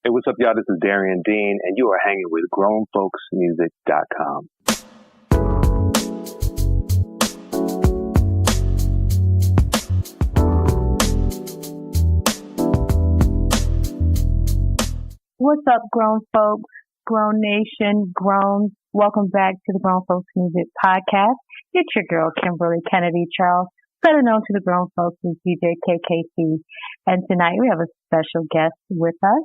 Hey, what's up, y'all? This is Darien Dean, and you are hanging with GrownFolksMusic.com. What's up, grown folks, grown nation, grown? Welcome back to the Grown Folks Music Podcast. It's your girl, Kimberly Kennedy Charles, better known to the grown folks as DJKKC. And tonight we have a special guest with us.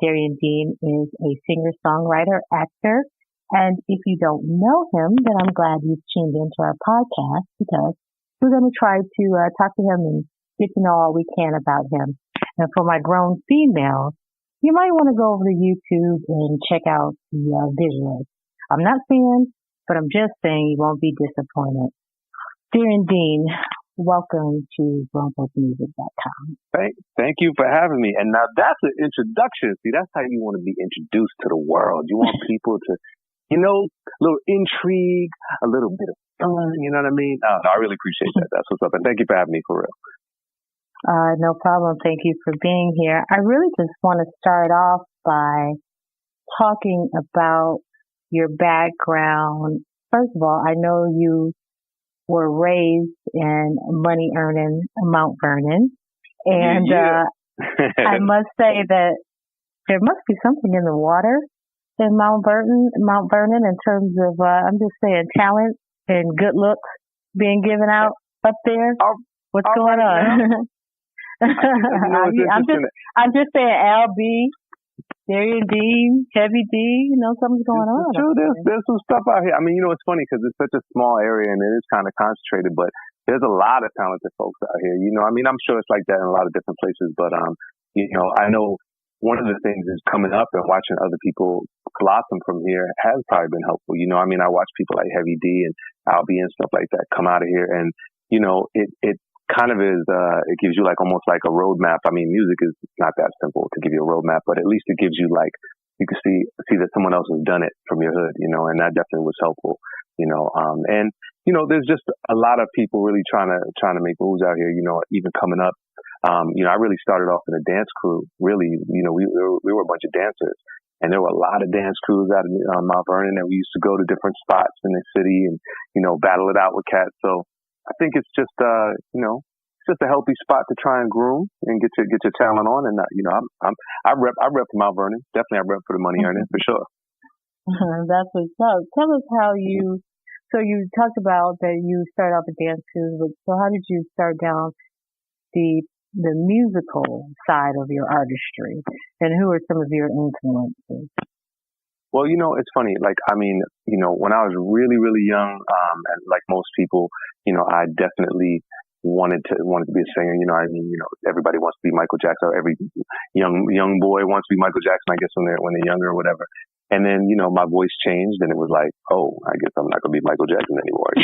Darien Dean is a singer-songwriter, actor, and if you don't know him, then I'm glad you've tuned into our podcast because we're going to try to talk to him and get to know all we can about him. And for my grown females, you might want to go over to YouTube and check out the visuals. I'm not saying, but I'm just saying you won't be disappointed. Darien Dean, welcome to GrownFolksMusic.com. Thank you for having me. And now that's an introduction. See, that's how you want to be introduced to the world. You want people to, a little intrigue, a little bit of fun, you know what I mean? No, I really appreciate that. That's what's up. And thank you for having me, for real. No problem. Thank you for being here. I really just want to start off by talking about your background. First of all, I know you were raised in money earning Mount Vernon. And I must say that there must be something in the water in Mount Vernon in terms of, I'm just saying, talent and good looks being given out up there. What's going on? I'm just saying, LB, Darien Dean, Heavy D, something's going on. True, there's some stuff out here. I mean, it's funny because it's such a small area and it is kind of concentrated, but there's a lot of talented folks out here. I'm sure it's like that in a lot of different places, but, I know one of the things is coming up and watching other people blossom from here has probably been helpful. I watch people like Heavy D and LB and stuff like that come out of here and, it kind of is, it gives you almost like a roadmap. I mean, music is not that simple to give you a roadmap, but at least it gives you you can see that someone else has done it from your hood, and that definitely was helpful, and, there's just a lot of people really trying to make moves out here, even coming up. I really started off in a dance crew, really, we were a bunch of dancers and there were a lot of dance crews out of Mount Vernon and we used to go to different spots in the city and, battle it out with cats. So, I think it's just it's just a healthy spot to try and groom and get your talent on. And I rep for Mount Vernon. Definitely, I rep for the money earning for sure. That's what's up. Tell us how you talked about that you started off with dance crews. So how did you start down the musical side of your artistry, and who are some of your influences? Well, it's funny. When I was really, really young, and like most people, I definitely wanted to be a singer. Everybody wants to be Michael Jackson. Or every young boy wants to be Michael Jackson, I guess, when they're younger or whatever. And then, my voice changed and it was like, oh, I guess I'm not going to be Michael Jackson anymore,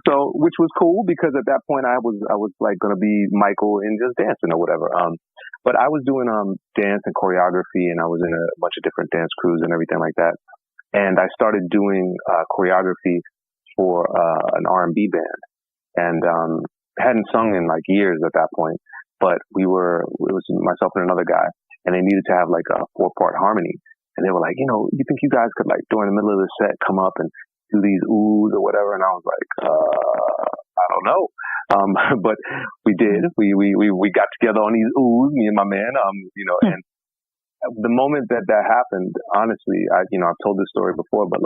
So, which was cool because at that point I was like going to be Michael and just dancing or whatever. But I was doing, dance and choreography and I was in a bunch of different dance crews and everything like that. And I started doing, choreography for, an R&B band and, hadn't sung in years at that point, but it was myself and another guy and they needed to have a 4-part harmony. And they were like, you think you guys could during the middle of the set come up and do these oohs or whatever? And I was like, I don't know. But we did. We got together on these oohs, me and my man, and the moment that happened, honestly, I've told this story before, but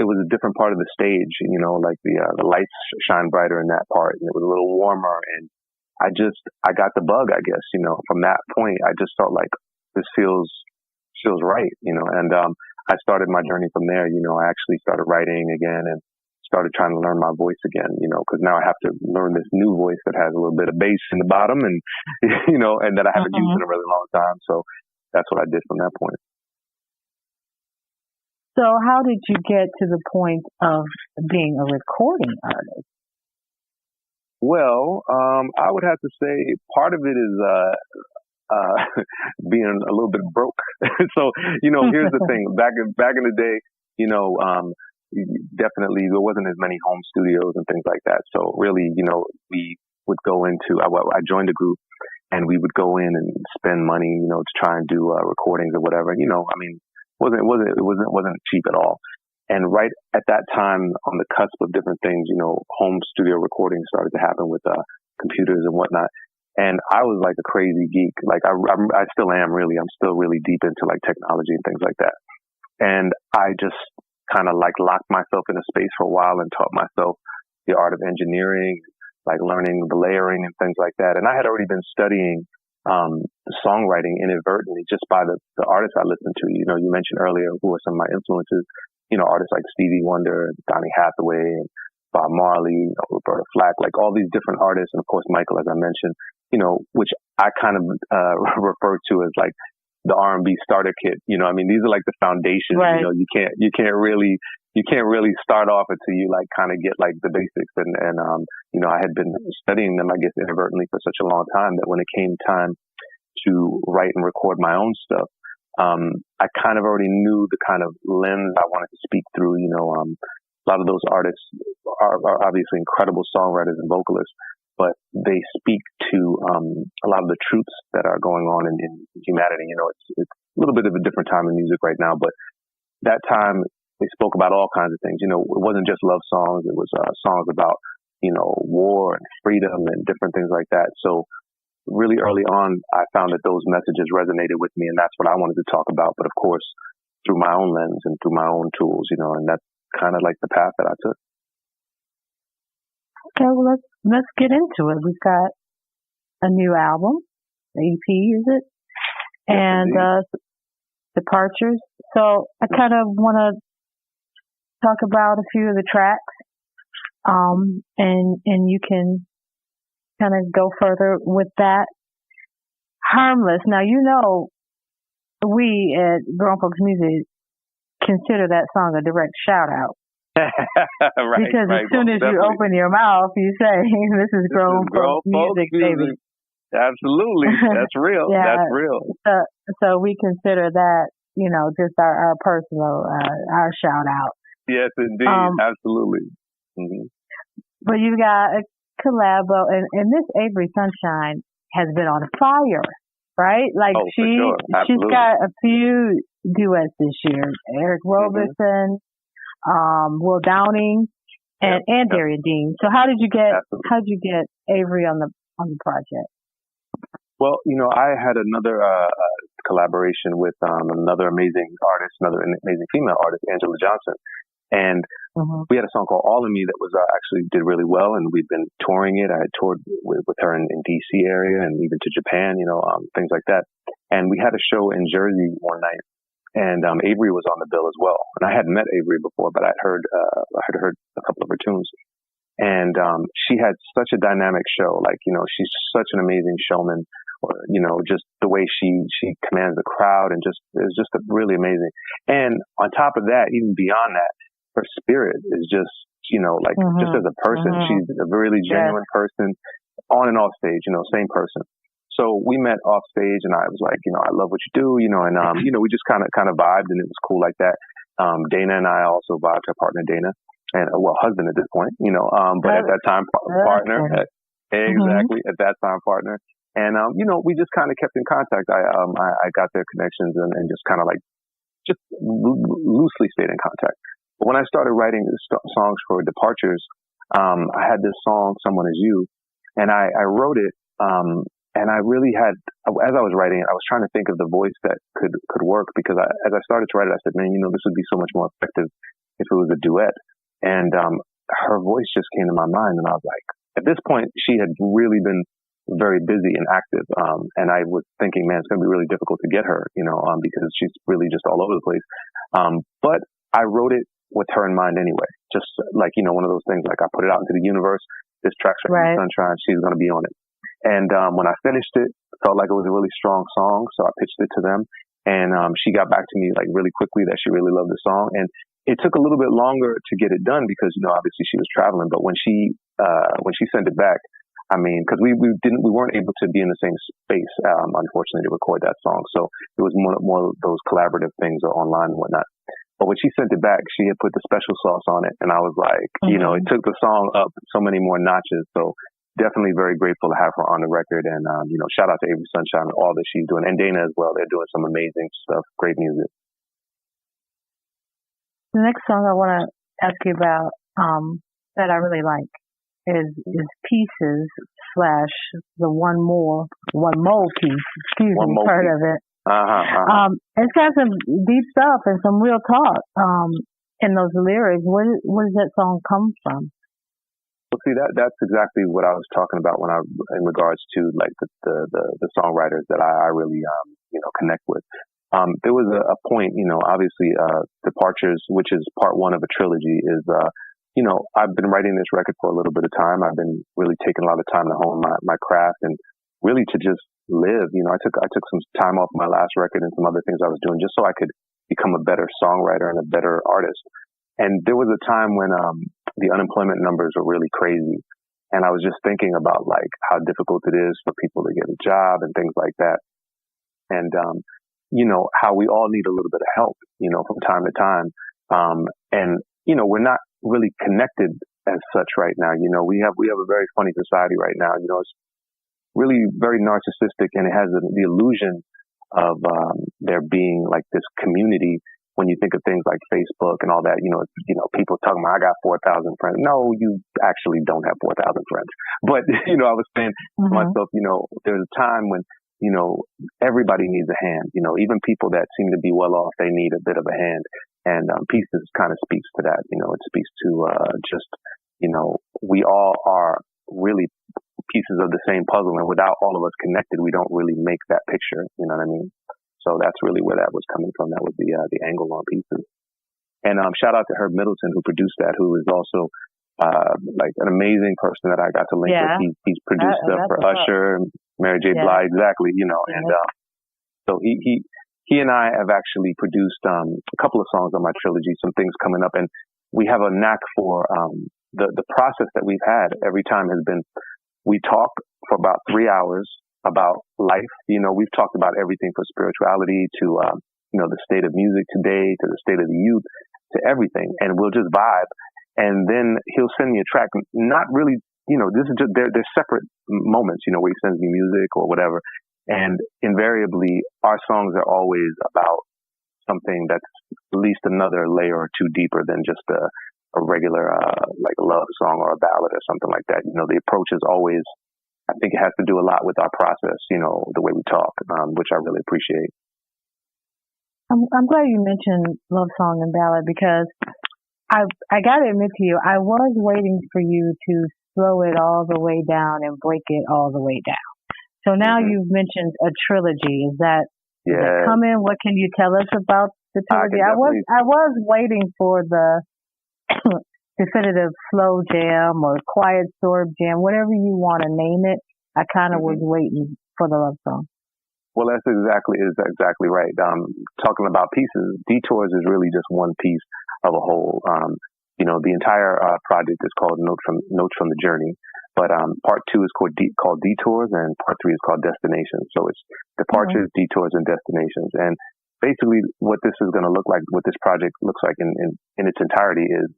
it was a different part of the stage, the lights shine brighter in that part and it was a little warmer. And I got the bug, I guess, from that point, I just felt like this feels right, and I started my journey from there. I actually started writing again and started trying to learn my voice again, because now I have to learn this new voice that has a little bit of bass in the bottom and, and that I haven't used in a really long time. So that's what I did from that point. So how did you get to the point of being a recording artist? Well, I would have to say part of it is, being a little bit broke. So, here's the thing. Back in the day, definitely there wasn't as many home studios and things like that. So really, we would go into, I joined a group and we would go in and spend money, to try and do recordings or whatever. It wasn't cheap at all. And right at that time, on the cusp of different things, home studio recording started to happen with computers and whatnot. And I was like a crazy geek. Like I still am really. I'm still really deep into like technology and things like that. And I just kind of like locked myself in a space for a while and taught myself the art of engineering, like learning the layering and things like that. And I had already been studying songwriting inadvertently just by the artists I listened to. You mentioned earlier who were some of my influences. Artists like Stevie Wonder, Donny Hathaway, and Bob Marley, Roberta Flack, like all these different artists, and of course Michael, as I mentioned, which I kind of refer to as like the R&B starter kit. These are like the foundations. Right. You can't really start off until you like kind of get like the basics. And I had been studying them, I guess, inadvertently for such a long time that when it came time to write and record my own stuff, I kind of already knew the kind of lens I wanted to speak through. A lot of those artists are obviously incredible songwriters and vocalists, but they speak to a lot of the truths that are going on in humanity. It's a little bit of a different time in music right now, but that time they spoke about all kinds of things. It wasn't just love songs. It was songs about, war and freedom and different things like that. So really early on, I found that those messages resonated with me, and that's what I wanted to talk about. But of course, through my own lens and through my own tools, and that's kind of like the path that I took. Okay, well, let's get into it. We've got a new album, the EP, is it? Yes, and Departures. So I kind of want to talk about a few of the tracks, and you can kind of go further with that. Harmless. Now, we at Grown Folks Music consider that song a direct shout out. Right, because right. As soon as you open your mouth, you say, this is Grown Folks Music, baby. Absolutely. That's real. Yeah. That's real. So we consider that, just our personal, our shout out. Yes, indeed. Absolutely. Mm-hmm. But you've got a collabo, and this Avery Sunshine has been on fire, right? Like she's got a few duets this year. Eric Roberson, Will Downing, and Darien Dean. So how did you get Avery on the project? Well, I had another collaboration with another amazing artist, another amazing female artist, Angela Johnson. And we had a song called All of Me that was actually did really well, and we've been touring it. I had toured with her in DC area and even to Japan, things like that. And we had a show in Jersey one night, and Avery was on the bill as well. And I hadn't met Avery before, but I'd heard a couple of her tunes. And she had such a dynamic show. Like, she's such an amazing showman. Or, just the way she commands the crowd, and it's just really amazing. And on top of that, even beyond that, her spirit is just, just as a person, she's a really genuine person, on and off stage, same person. So we met off stage, and I was like, I love what you do, and we just kind of vibed, and it was cool like that. Dana and I also vibed, her partner Dana, and husband at this point, but at that time partner, exactly at that time partner. And, we just kind of kept in contact. I got their connections and just kind of just loosely stayed in contact. But when I started writing songs for Departures, I had this song, Someone Is You, and I wrote it, and I really had, as I was writing it, I was trying to think of the voice that could work, because as I started to write it, I said, man, this would be so much more effective if it was a duet. And her voice just came to my mind, and I was like, at this point, she had really been very busy and active. And I was thinking, man, it's going to be really difficult to get her, because she's really just all over the place. But I wrote it with her in mind anyway, just like, one of those things, like I put it out into the universe. This track's right. Sunshine, she's going to be on it. And when I finished it, felt like it was a really strong song. So I pitched it to them, and she got back to me like really quickly that she really loved the song. And it took a little bit longer to get it done because, obviously she was traveling. But when she sent it back, I mean, because we weren't able to be in the same space, unfortunately, to record that song. So it was more of those collaborative things or online and whatnot. But when she sent it back, she had put the special sauce on it, and I was like, it took the song up so many more notches. So definitely very grateful to have her on the record. And, shout out to Avery Sunshine and all that she's doing. And Dana as well. They're doing some amazing stuff. Great music. The next song I want to ask you about that I really like is Pieces / the One More piece. Excuse me, part of it. It's got some deep stuff and some real talk in those lyrics. Where does that song come from? Well, see, that's exactly what I was talking about in regards to like the songwriters that I really connect with. There was a point, obviously, Departures, which is part one of a trilogy, is I've been writing this record for a little bit of time. I've been really taking a lot of time to hone my craft and really to just live. I took some time off my last record and some other things I was doing just so I could become a better songwriter and a better artist. And there was a time when the unemployment numbers were really crazy. And I was just thinking about like how difficult it is for people to get a job and things like that. And, how we all need a little bit of help, from time to time. And, we're not really connected as such right now. We have a very funny society right now. It's really very narcissistic, and it has the illusion of there being like this community. When you think of things like Facebook and all that, people talking about, I got 4,000 friends. No, you actually don't have 4,000 friends. But, I was saying to myself, there's a time when, everybody needs a hand. Even people that seem to be well off, they need a bit of a hand. And Pieces kind of speaks to that. It speaks to we all are really pieces of the same puzzle. And without all of us connected, we don't really make that picture. You know what I mean? So that's really where that was coming from. That was the angle on Pieces. And shout out to Herb Middleton, who produced that, who is also like an amazing person that I got to link with. He's produced stuff for Usher, Mary J. Blige, exactly, and so he and I have actually produced a couple of songs on my trilogy, some things coming up, and we have a knack for the process that we've had every time has been, we talk for about 3 hours about life. We've talked about everything from spirituality to, the state of music today, to the state of the youth, to everything. And we'll just vibe. And then he'll send me a track, not really, this is just, they're separate moments, where he sends me music or whatever. And invariably, our songs are always about something that's at least another layer or two deeper than just a regular, like a love song or a ballad or something like that. The approach is always, I think it has to do a lot with our process, the way we talk, which I really appreciate. I'm glad you mentioned love song and ballad because I got to admit to you, I was waiting for you to slow it all the way down and break it all the way down. So now you've mentioned a trilogy. Is that coming? What can you tell us about the trilogy? I was waiting for the definitive slow jam or quiet storm jam, whatever you want to name it. I kind of was waiting for the love song. Well, that's exactly right. Talking about Pieces, Detours is really just one piece of a whole. The entire project is called Notes from the Journey, but part 2 is called Detours, and part 3 is called Destinations. So it's Departures, Detours, and Destinations. And basically, what this is going to look like, what this project looks like in its entirety is,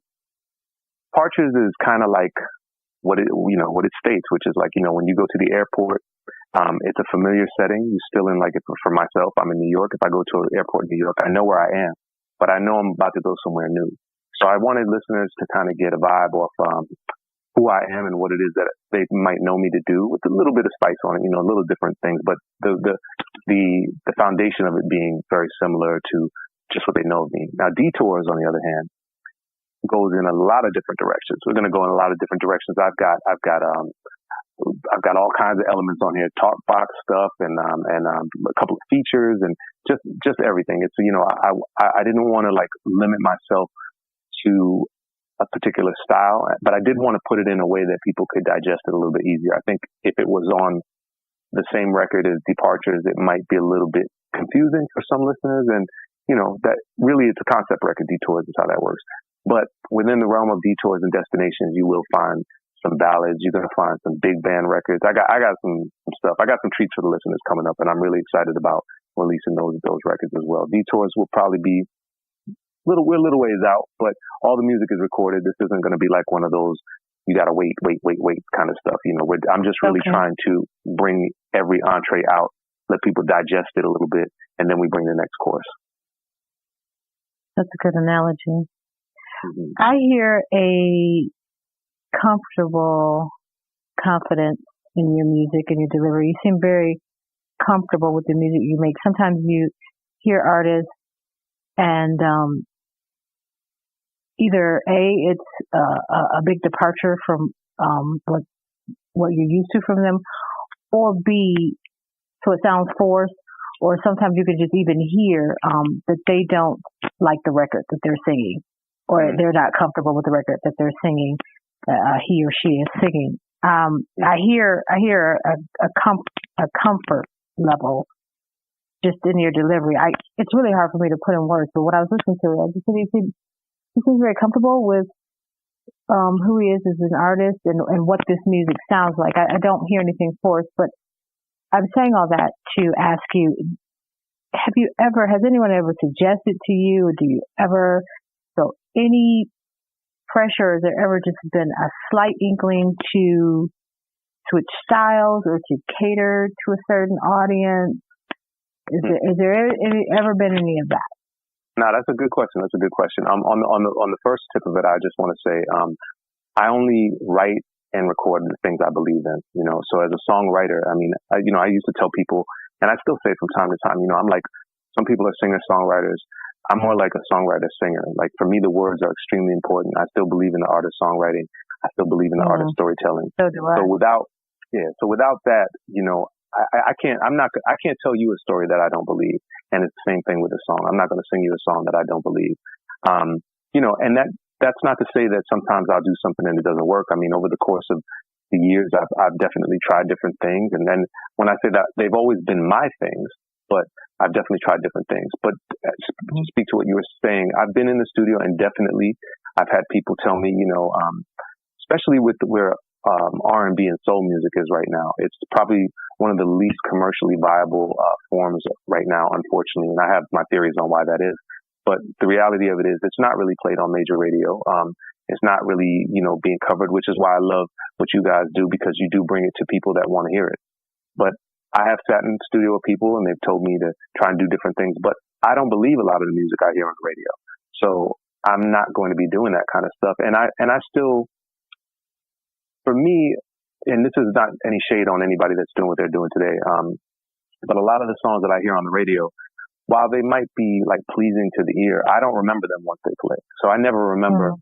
Departures is kind of like what it states, which is like, when you go to the airport, it's a familiar setting. You're still in, like, for myself, I'm in New York. If I go to an airport in New York, I know where I am, but I know I'm about to go somewhere new. So I wanted listeners to kind of get a vibe off who I am and what it is that they might know me to do, with a little bit of spice on it, a little different things, but the foundation of it being very similar to just what they know of me. Now, Detours, on the other hand, goes in a lot of different directions. We're going to go in a lot of different directions. I've got all kinds of elements on here, talk box stuff and a couple of features and just everything. It's, I didn't want to like limit myself to a particular style, but I did want to put it in a way that people could digest it a little bit easier. I think if it was on the same record as Departures, it might be a little bit confusing for some listeners. And, that really it's a concept record. Detours is how that works. But within the realm of Detours and Destinations, you will find some ballads. You're going to find some big band records. I got some stuff. I got some treats for the listeners coming up, and I'm really excited about releasing those records as well. Detours will probably be we're a little ways out, but all the music is recorded. This isn't going to be like one of those you got to wait kind of stuff. I'm just really trying to bring every entree out, let people digest it a little bit, and then we bring the next course. That's a good analogy. Mm-hmm. I hear a comfortable confidence in your music and your delivery. You seem very comfortable with the music you make. Sometimes you hear artists and either it's a big departure from what you're used to from them, or B, so it sounds forced, or sometimes you can just even hear that they don't like the record that they're singing, or they're not comfortable with the record that they're singing. He or she is singing. I hear a comfort level just in your delivery. It's really hard for me to put in words, but when I was listening to it, I just said he seems very comfortable with who he is as an artist and what this music sounds like. I don't hear anything forced, but I'm saying all that to ask you, has anyone ever suggested to you, or do you ever feel any pressure? Has there ever just been a slight inkling to switch styles or to cater to a certain audience? Is there ever been any of that? No, that's a good question. On the first tip of it, I just want to say, I only write and record the things I believe in, so as a songwriter, I used to tell people, and I still say from time to time, I'm like, some people are singer-songwriters. I'm more like a songwriter-singer. Like, for me, the words are extremely important. I still believe in the art of songwriting. I still believe in the art of storytelling. So do I. So without that, I can't tell you a story that I don't believe. And it's the same thing with a song. I'm not going to sing you a song that I don't believe. And that's not to say that sometimes I'll do something and it doesn't work. I mean, over the course of the years, I've definitely tried different things. And then when I say that, they've always been my things, but I've definitely tried different things. But to speak to what you were saying, I've been in the studio and definitely I've had people tell me, especially with where R&B and soul music is right now, it's probably one of the least commercially viable forms right now, unfortunately. And I have my theories on why that is. But the reality of it is it's not really played on major radio. It's not really, being covered, which is why I love what you guys do, because you do bring it to people that want to hear it. But I have sat in the studio with people and they've told me to try and do different things, but I don't believe a lot of the music I hear on the radio. So I'm not going to be doing that kind of stuff. And I still, for me, and this is not any shade on anybody that's doing what they're doing today, but a lot of the songs that I hear on the radio, while they might be like pleasing to the ear, I don't remember them once they play. So I never remember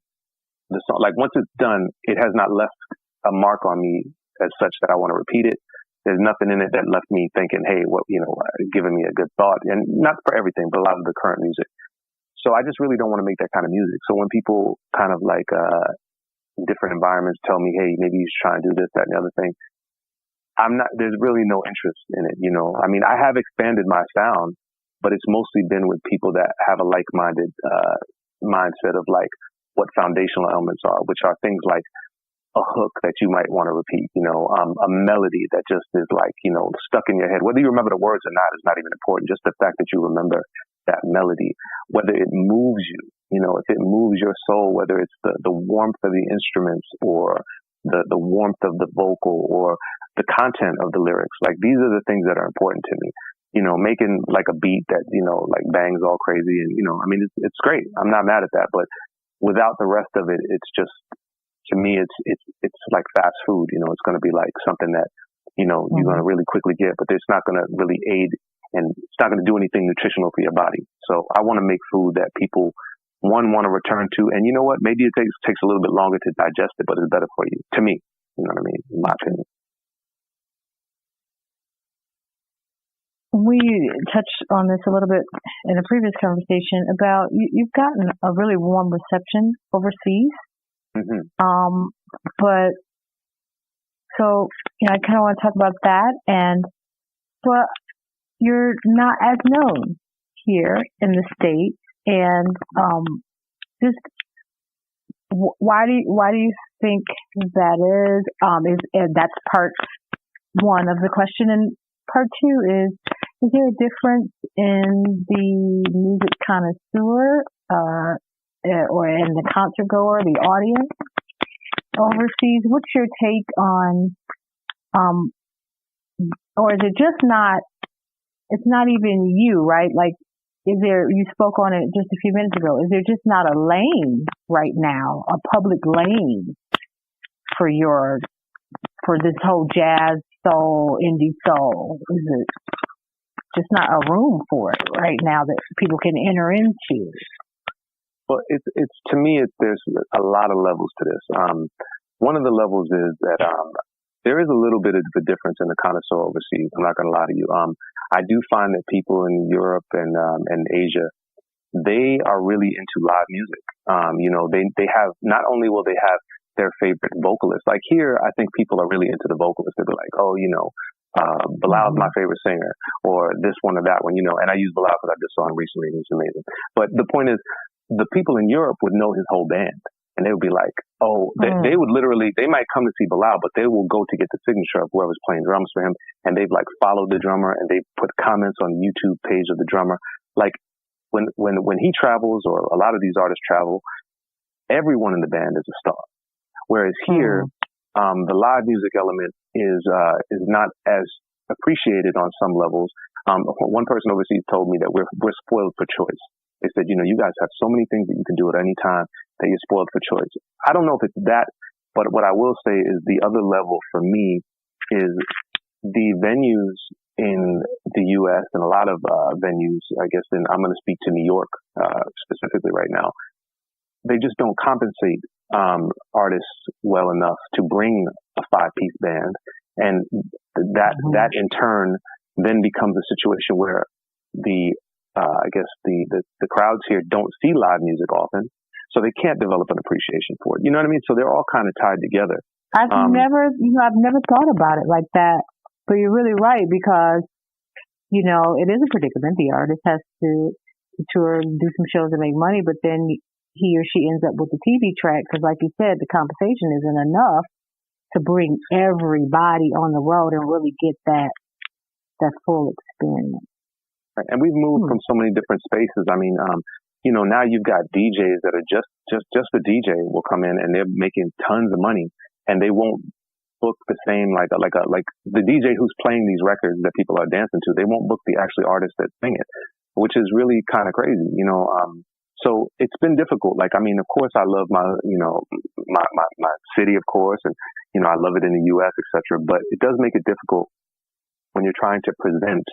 the song. Like, once it's done, it has not left a mark on me as such that I want to repeat it. There's nothing in it that left me thinking, hey, giving me a good thought. And not for everything, but a lot of the current music. So I just really don't want to make that kind of music. So when people kind of like in different environments tell me, hey, maybe you should try and do this, that, and the other thing, there's really no interest in it. I mean, I have expanded my sound, but it's mostly been with people that have a like-minded mindset of like what foundational elements are, which are things like a hook that you might want to repeat, a melody that just is like, stuck in your head. Whether you remember the words or not is not even important. Just the fact that you remember that melody, whether it moves you, if it moves your soul, whether it's the warmth of the instruments or the warmth of the vocal or the content of the lyrics. Like, these are the things that are important to me. Making like a beat that, like bangs all crazy and, I mean, it's great. I'm not mad at that, but without the rest of it, it's just, to me, it's like fast food. It's going to be like something that, you're going to really quickly get, but it's not going to really aid and it's not going to do anything nutritional for your body. So I want to make food that people, want to return to. And you know what? Maybe it takes a little bit longer to digest it, but it's better for you. To me, you know what I mean? In my opinion. We touched on this a little bit in a previous conversation about you've gotten a really warm reception overseas. Mm-hmm. But so, I kind of want to talk about that. And well, you're not as known here in the States, and just why do you think that is? And that's part one of the question, and part two is there a difference in the music connoisseur or in the concert goer, the audience? overseas. What's your take on, um, or is it just not? It's not even you, right? Like, is there? You spoke on it just a few minutes ago. Is there just not a lane right now, a public lane for this whole jazz soul, indie soul? Is it just not a room for it right now that people can enter into? Well, it's to me, there's a lot of levels to this. One of the levels is that there is a little bit of a difference in the connoisseur overseas. I'm not going to lie to you. I do find that people in Europe and Asia, they are really into live music. They have, not only will they have their favorite vocalist. Like here, I think people are really into the vocalist. They'll be like, oh, Bilal's my favorite singer, or this one or that one, and I use Bilal because I just saw him recently and he's amazing. But the point is, the people in Europe would know his whole band, and they would be like, oh, they would literally, they might come to see Bilal, but they will go to get the signature of whoever's playing drums for him, and they've like followed the drummer, and they put comments on the YouTube page of the drummer. Like when he travels, or a lot of these artists travel, everyone in the band is a star. Whereas here, the live music element is not as appreciated on some levels. One person overseas told me that we're spoiled for choice. They said, you guys have so many things that you can do at any time that you're spoiled for choice. I don't know if it's that, but what I will say is the other level for me is the venues in the U.S. and a lot of venues, I guess, and I'm going to speak to New York specifically right now. They just don't compensate artists well enough to bring a 5-piece band, and that in turn then becomes a situation where the crowds here don't see live music often, so they can't develop an appreciation for it. You know what I mean? So they're all kind of tied together. I've never thought about it like that, but you're really right, because it is a predicament. The artist has to tour, do some shows to make money, but then he or she ends up with the TV track because, like you said, the compensation isn't enough to bring everybody on the road and really get that full experience. And we've moved from so many different spaces. I mean, now you've got DJs that are just a DJ will come in and they're making tons of money, and they won't book the same like the DJ who's playing these records that people are dancing to. They won't book the actual artists that sing it, which is really kind of crazy, So it's been difficult. Like, I mean, of course, I love my city, of course, and I love it in the U.S., etc. But it does make it difficult when you're trying to present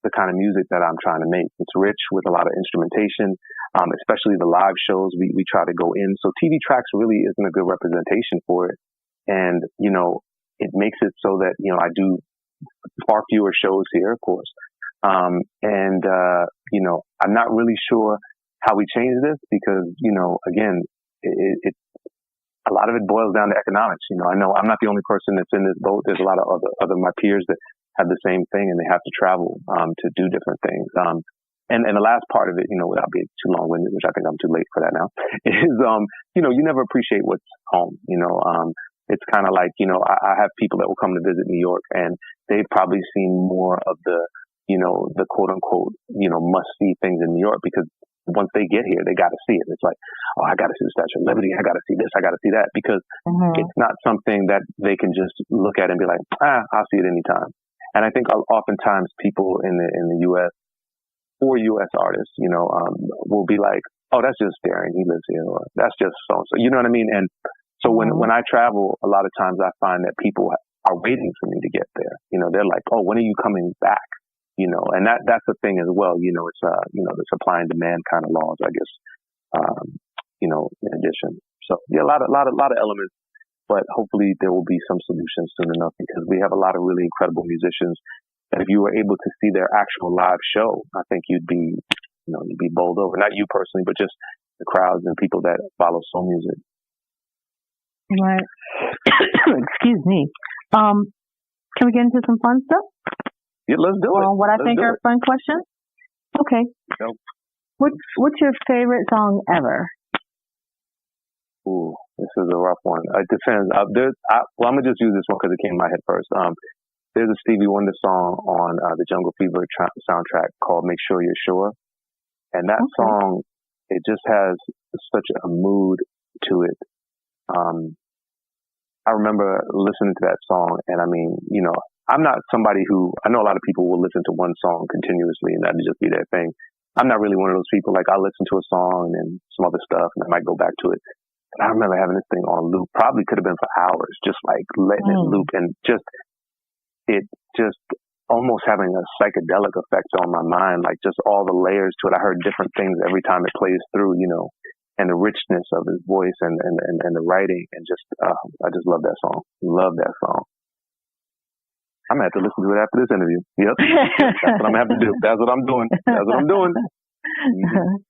the kind of music that I'm trying to make. It's rich with a lot of instrumentation, especially the live shows we try to go in. So TV tracks really isn't a good representation for it. And, it makes it so that, I do far fewer shows here, of course. I'm not really sure how we change this because, again, it a lot of it boils down to economics. I know I'm not the only person that's in this boat. There's a lot of other my peers that have the same thing, and they have to travel to do different things. And the last part of it, without being too long-winded, which I think I'm too late for that now, is you never appreciate what's home. It's kind of like I have people that will come to visit New York, and they've probably seen more of the the quote-unquote must-see things in New York because once they get here, they got to see it. It's like, oh, I got to see the Statue of Liberty. I got to see this. I got to see that, because it's not something that they can just look at and be like, I'll see it anytime. And I think oftentimes people in the U.S. or U.S. artists, will be like, oh, that's just Darien. He lives here. Or that's just so-and-so. You know what I mean? And so when I travel, a lot of times I find that people are waiting for me to get there. They're like, oh, when are you coming back? And that's the thing as well. It's, the supply and demand kind of laws, I guess, in addition. So yeah, a lot of elements, but hopefully there will be some solutions soon enough, because we have a lot of really incredible musicians that if you were able to see their actual live show, I think you'd be bowled over. Not you personally, but just the crowds and people that follow soul music. Right. Excuse me. Can we get into some fun stuff? Yeah, let's do it. What I think are fun questions? Okay. Nope. What's your favorite song ever? Ooh, this is a rough one. It depends. I'm going to just use this one because it came to my head first. There's a Stevie Wonder song on the Jungle Fever soundtrack called Make Sure You're Sure. And that song, it just has such a mood to it. I remember listening to that song, and I mean, you know, I'm not somebody who, I know a lot of people will listen to one song continuously and that'd just be their thing. I'm not really one of those people. Like, I'll listen to a song and then some other stuff, and I might go back to it. But I remember having this thing on loop. Probably could have been for hours, just like letting it loop, and it just almost having a psychedelic effect on my mind, like just all the layers to it. I heard different things every time it plays through, you know, and the richness of his voice and the writing, and just I just love that song. Love that song. I'm gonna have to listen to it after this interview. Yep, that's what I'm gonna have to do. That's what I'm doing. That's what I'm doing. Mm-hmm.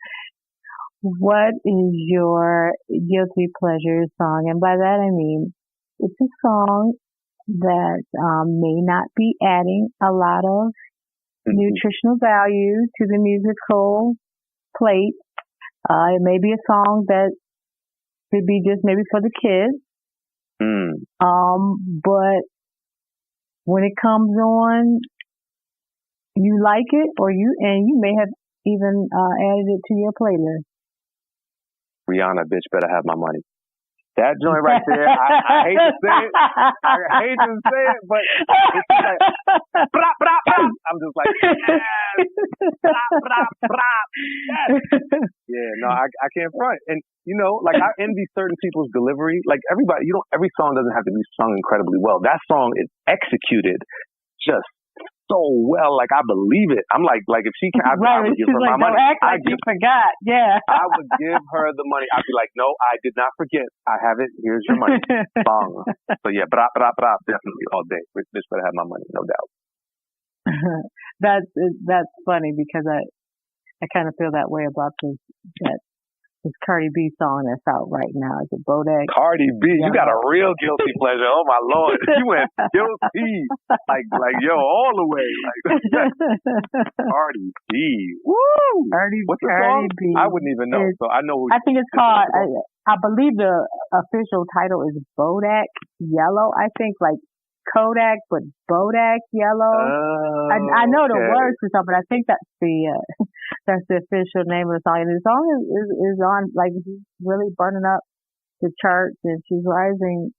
What is your guilty pleasure song? And by that I mean it's a song that may not be adding a lot of nutritional value to the musical plate. It may be a song that could be just maybe for the kids. But when it comes on, you like it, or you may have even added it to your playlist. Rihanna, bitch, better have my money. That joint right there, I hate to say it. I hate to say it, but it's like, brah, brah, brah. I'm just like, yes, brah, brah, brah, yes. Yeah, no, I can't front. And, you know, like, I envy certain people's delivery. Like, everybody, you know, every song doesn't have to be sung incredibly well. That song is executed just so well, like, I believe it. I'm like if she can, I would give her my money. Don't act like you forgot. Yeah. I would give her the money. I'd be like, no, I did not forget. I have it. Here's your money. Song. So yeah, brah, brah, brah, definitely all day. Bitch better have my money, no doubt. That's funny, because I kind of feel that way about this Cardi B song that's out right now. Is it Bodak? Cardi B, you got a real guilty pleasure. Oh my Lord, you went guilty, like yo, all the way. Like Cardi B, woo! What's the song? B. I wouldn't even know. So I know. I think it's called. I believe the official title is Bodak Yellow. I think like Kodak, but Bodak Yellow. I know the words to something. I think that's the official name of the song. And the song is on, like, she's really burning up the charts, and she's rising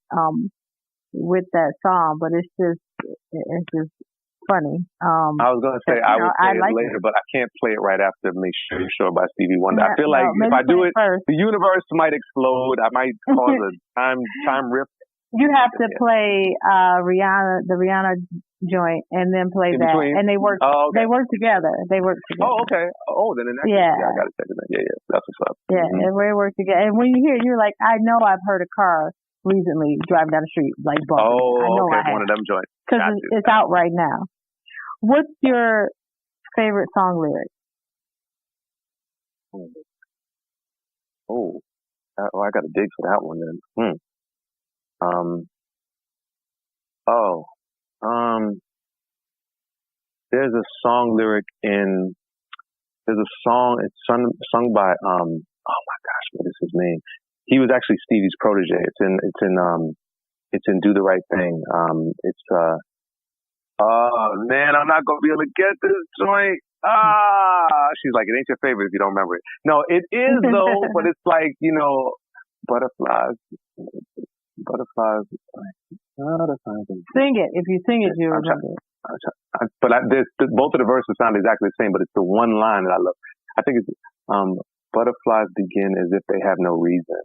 with that song. But it's just funny. I was gonna say I will play it later, but I can't play it right after "Make Sure" by Stevie Wonder. I feel like if I do it, the universe might explode. I might cause a time rift. You have to play the Rihanna joint, and then play that, and they work. Oh, okay. They work together. Oh, okay. Oh, then in that case, I got to check it out. Yeah, that's what's up. Yeah, and they work together. And when you hear it, you're like, I know I've heard a car recently driving down the street like bumping. I know okay, one of them joints. Because it's out right now. What's your favorite song lyric? Oh, I got to dig for that one then. There's a song lyric there's a song, it's sung by, oh my gosh, what is his name? He was actually Stevie's protege. It's in Do the Right Thing. Oh man, I'm not going to be able to get this joint. She's like, it ain't your favorite if you don't remember it. No, it is though, but it's like, you know, butterflies. Sing it. If you sing it, you remember it. But both of the verses sound exactly the same, but it's the one line that I love. I think it's butterflies begin as if they have no reason.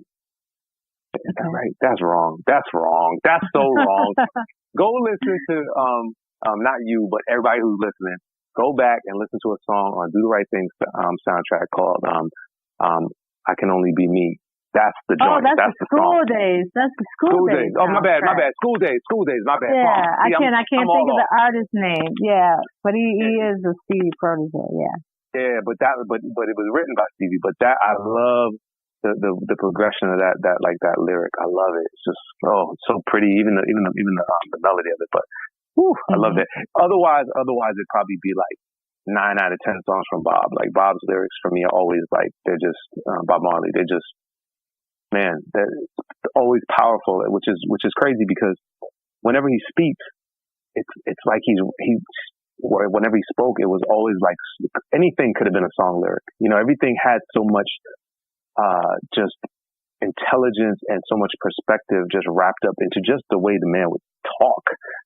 Is that right? That's wrong. That's so wrong. Go listen to not you, but everybody who's listening. Go back and listen to a song on Do the Right Thing soundtrack called I Can Only Be Me. That's the joint. Oh, that's the School Days. That's the School Days. Oh, my bad. School Days. My bad. Yeah, I can't think of the artist's name. Yeah, but he is a Stevie protege. Yeah. Yeah, but it was written by Stevie. But that I love the progression of that lyric. I love it. It's just it's so pretty. Even the melody of it. But I love that. Otherwise it'd probably be like 9 out of 10 songs from Bob. Like Bob's lyrics for me are always like they're just Bob Marley. They're just. Man, that's always powerful, which is crazy because whenever he speaks, it's like whenever he spoke, it was always like anything could have been a song lyric. You know, everything had so much just intelligence and so much perspective just wrapped up into just the way the man would talk.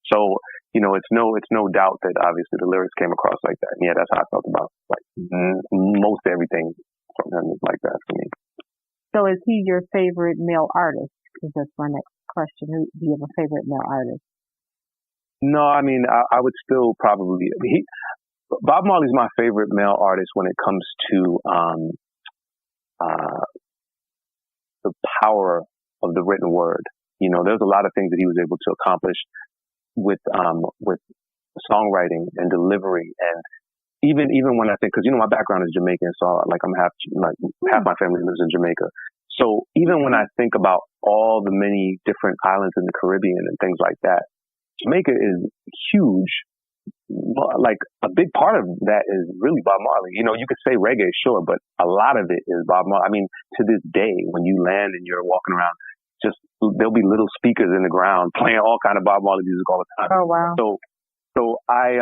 So, it's no doubt that obviously the lyrics came across like that. And yeah, that's how I felt about like most everything from him is like that for me. So is he your favorite male artist? Because that's my next question. Do you have a favorite male artist? No, I mean, I would still probably, Bob Marley's my favorite male artist when it comes to, the power of the written word. There's a lot of things that he was able to accomplish with songwriting and delivery. And even when I think, because my background is Jamaican, so like half my family lives in Jamaica. So even when I think about all the many different islands in the Caribbean and things like that, Jamaica is huge. Like a big part of that is really Bob Marley. You could say reggae, sure, but a lot of it is Bob Marley. I mean, to this day, when you land and you're walking around, there'll be little speakers in the ground playing all kind of Bob Marley music all the time. Oh wow! So I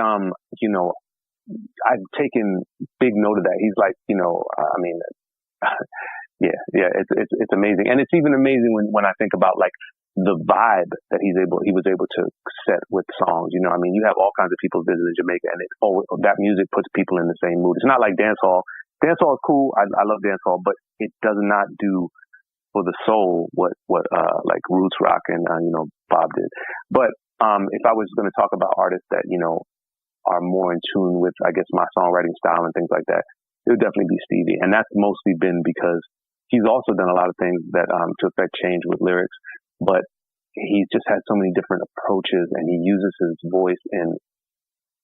I've taken big note of that. He's like, I mean, yeah, it's amazing, and it's even amazing when I think about like the vibe that he was able to set with songs. I mean, you have all kinds of people visiting Jamaica, and that music puts people in the same mood. It's not like dancehall. Dancehall is cool. I love dancehall, but it does not do for the soul what like roots rock and Bob did. But if I was going to talk about artists that are more in tune with, I guess, my songwriting style and things like that, it would definitely be Stevie, and that's mostly been because he's also done a lot of things that to affect change with lyrics. But he's just had so many different approaches, and he uses his voice in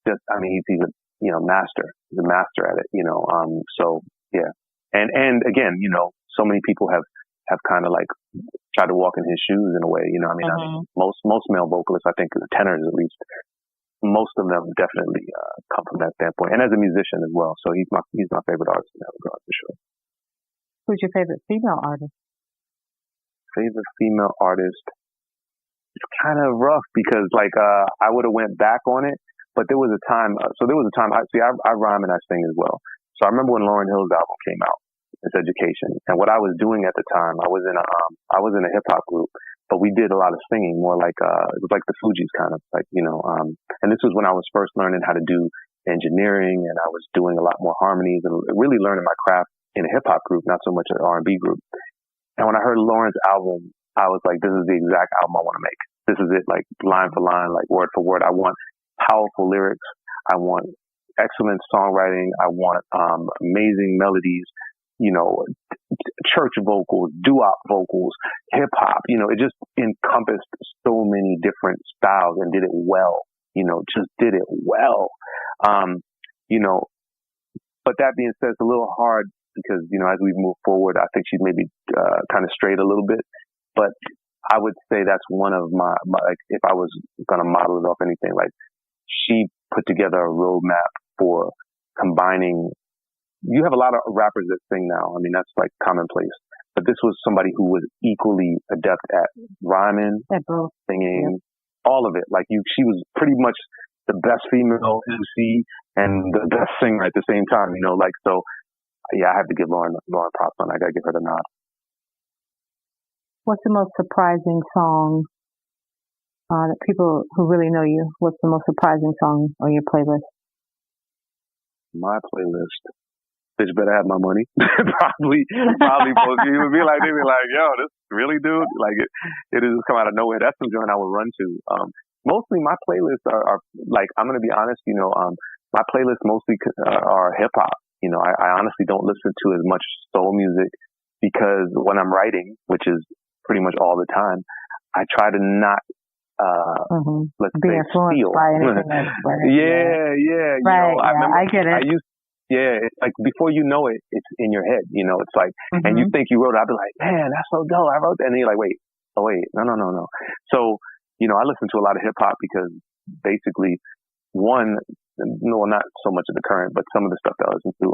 he's a master. He's a master at it, so yeah. And again, so many people have kind of like tried to walk in his shoes in a way, I mean, most male vocalists, I think, tenors at least, most of them definitely come from that standpoint, and as a musician as well. So he's my favorite artist in that regard for sure. Who's your favorite female artist? Favorite female artist? It's kind of rough because like I would have went back on it, but there was a time. I rhyme and I sing as well. So I remember when Lauryn Hill's album came out, It's Education, and what I was doing at the time, I was in a hip hop group, but we did a lot of singing, more like it was like the Fugees kind of like and this was when I was first learning how to do engineering, and I was doing a lot more harmonies and really learning my craft in a hip hop group, not so much an R&B group. And when I heard Lauren's album, I was like, this is the exact album I want to make. This is it, like line for line, like word for word. I want powerful lyrics. I want excellent songwriting. I want amazing melodies, church vocals, doo-wop vocals, hip hop. It just encompassed so many different styles and did it well. Just did it well. But that being said, it's a little hard because, as we move forward, I think she's maybe kind of strayed a little bit. But I would say that's one of my like, if I was going to model it off anything, like she put together a roadmap for combining. You have a lot of rappers that sing now. I mean, that's like commonplace. But this was somebody who was equally adept at rhyming, singing, all of it. Like she was pretty much the best female MC and the best singer at the same time, so yeah, I have to give Lauren props on that. I gotta give her the nod. What's the most surprising song that people who really know you, what's the most surprising song on your playlist? My playlist. Bitch better have my money. probably most people would be like, they'd be like, yo, this really, dude? Like it just come out of nowhere. That's some joint I would run to. Mostly my playlists are like, I'm going to be honest, my playlists mostly are hip hop. I honestly don't listen to as much soul music because when I'm writing, which is pretty much all the time, I try to not, let's be say, influenced by anything that's yeah. Right, I get it. It's like before you know it, it's in your head. It's like, and you think you wrote it. I'd be like, man, that's so dope. I wrote that. And then you're like, wait, no. So, I listen to a lot of hip hop because basically, not so much of the current, but some of the stuff that I listen to,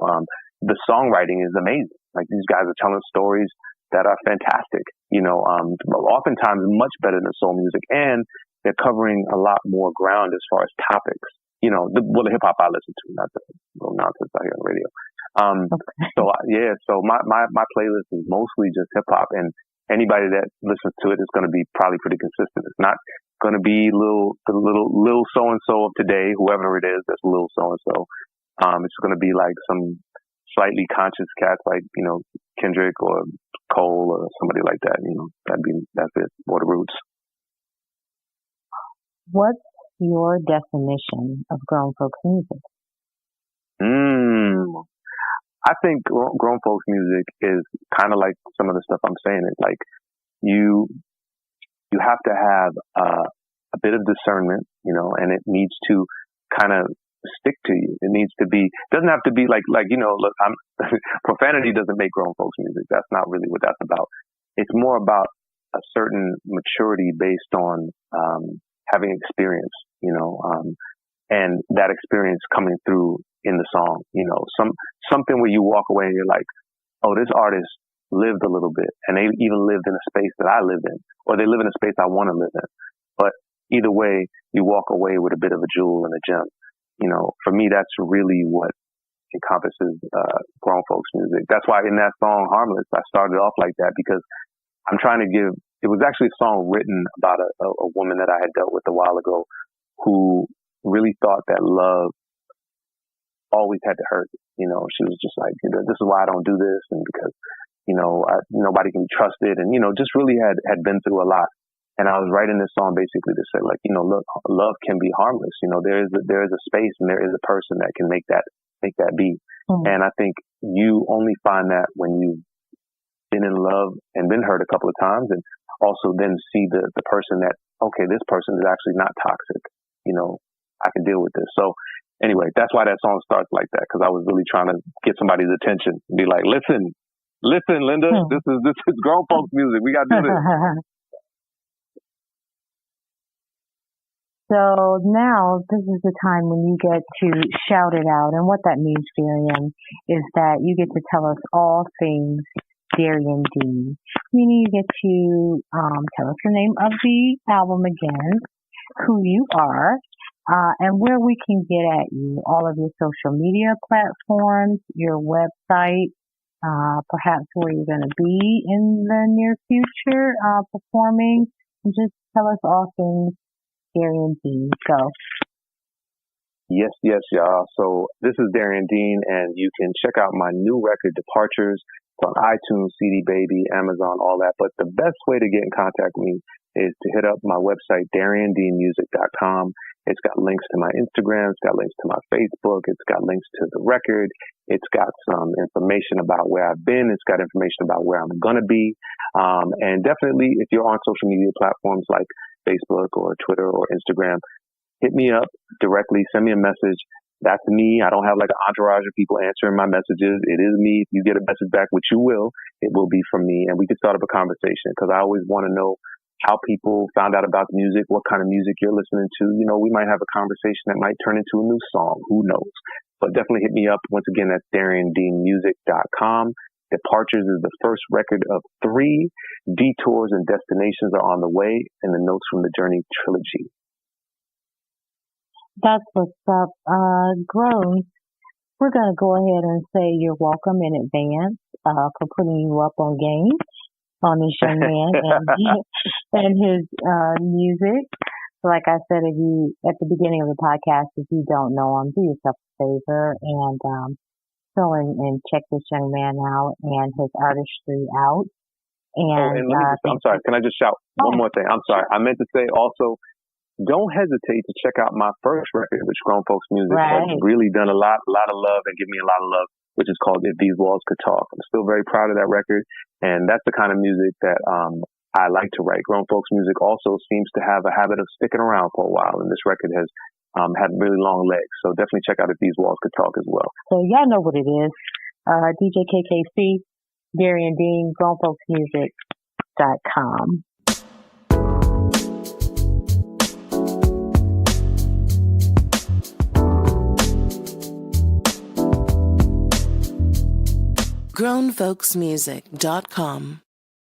the songwriting is amazing. Like these guys are telling stories that are fantastic. Oftentimes much better than soul music, and they're covering a lot more ground as far as topics. The hip hop I listen to, not the little nonsense I hear on the radio. So my playlist is mostly just hip hop, and anybody that listens to it is going to be probably pretty consistent. It's not going to be little so and so of today, whoever it is that's little so and so. It's going to be like some slightly conscious cats like, you know, Kendrick or Cole or somebody like that. You know, that's it. Or the Roots. What's your definition of grown folks music? I think grown folks music is kind of like some of the stuff I'm saying. It's like you have to have a bit of discernment, you know, and it needs to kind of stick to you. It needs to be, doesn't have to be like, you know, look, profanity doesn't make grown folks music. That's not really what that's about. It's more about a certain maturity based on, having experience, you know, and that experience coming through in the song, you know, something where you walk away and you're like, oh, this artist lived a little bit, and they even lived in a space that I live in, or they live in a space I want to live in. But either way, you walk away with a bit of a jewel and a gem. You know, for me, that's really what encompasses grown folks music. That's why in that song, Harmless, I started off like that, because I'm trying to give, it was actually a song written about a woman that I had dealt with a while ago who really thought that love always had to hurt. You know, she was just like, you know, this is why I don't do this, and because, you know, nobody can be trusted, and, you know, just really had been through a lot. And I was writing this song basically to say, like, you know, look, love can be harmless. You know, there is a space and there is a person that can make that be. Mm-hmm. And I think you only find that when you've been in love and been hurt a couple of times, and also then see the person that, okay, this person is actually not toxic. You know, I can deal with this. So anyway, that's why that song starts like that, because I was really trying to get somebody's attention and be like, listen, Linda, this is grown folks music. We got to do this. So now this is the time when you get to shout it out. And what that means, Darien, is that you get to tell us all things Darien Dean. Meaning you get to tell us the name of the album again, who you are, and where we can get at you, all of your social media platforms, your website, perhaps where you're going to be in the near future performing. And just tell us all things Darien Dean. Go. Yes, y'all. So this is Darien Dean, and you can check out my new record, Departures. It's on iTunes, CD Baby, Amazon, all that. But the best way to get in contact with me is to hit up my website, DarienDeanMusic.com. It's got links to my Instagram. It's got links to my Facebook. It's got links to the record. It's got some information about where I've been. It's got information about where I'm going to be. And definitely, if you're on social media platforms like Facebook or Twitter or Instagram, hit me up directly. Send me a message. That's me. I don't have like an entourage of people answering my messages. It is me. If you get a message back, which you will, it will be from me. And we can start up a conversation, because I always want to know how people found out about the music, what kind of music you're listening to. You know, we might have a conversation that might turn into a new song. Who knows? But definitely hit me up. Once again, that's DarienDeanMusic.com. Departures is the first record of 3. Detours and Destinations are on the way, and the Notes from the Journey trilogy. That's what's up. Grown, we're going to go ahead and say you're welcome in advance for putting you up on game on this young man and his music. Like I said, if you at the beginning of the podcast, if you don't know him, do yourself a favor and go and check this young man out and his artistry out. And I'm sorry, can I just shout one more thing? I'm sorry. I meant to say also, don't hesitate to check out my first record, which Grown Folks Music has really done a lot of love and give me a lot of love, which is called If These Walls Could Talk. I'm still very proud of that record, and that's the kind of music that I like to write. Grown Folks Music also seems to have a habit of sticking around for a while, and this record has had really long legs. So definitely check out If These Walls Could Talk as well. So y'all know what it is. DJKKC, Darien Dean, GrownFolksMusic.com. GrownFolksMusic.com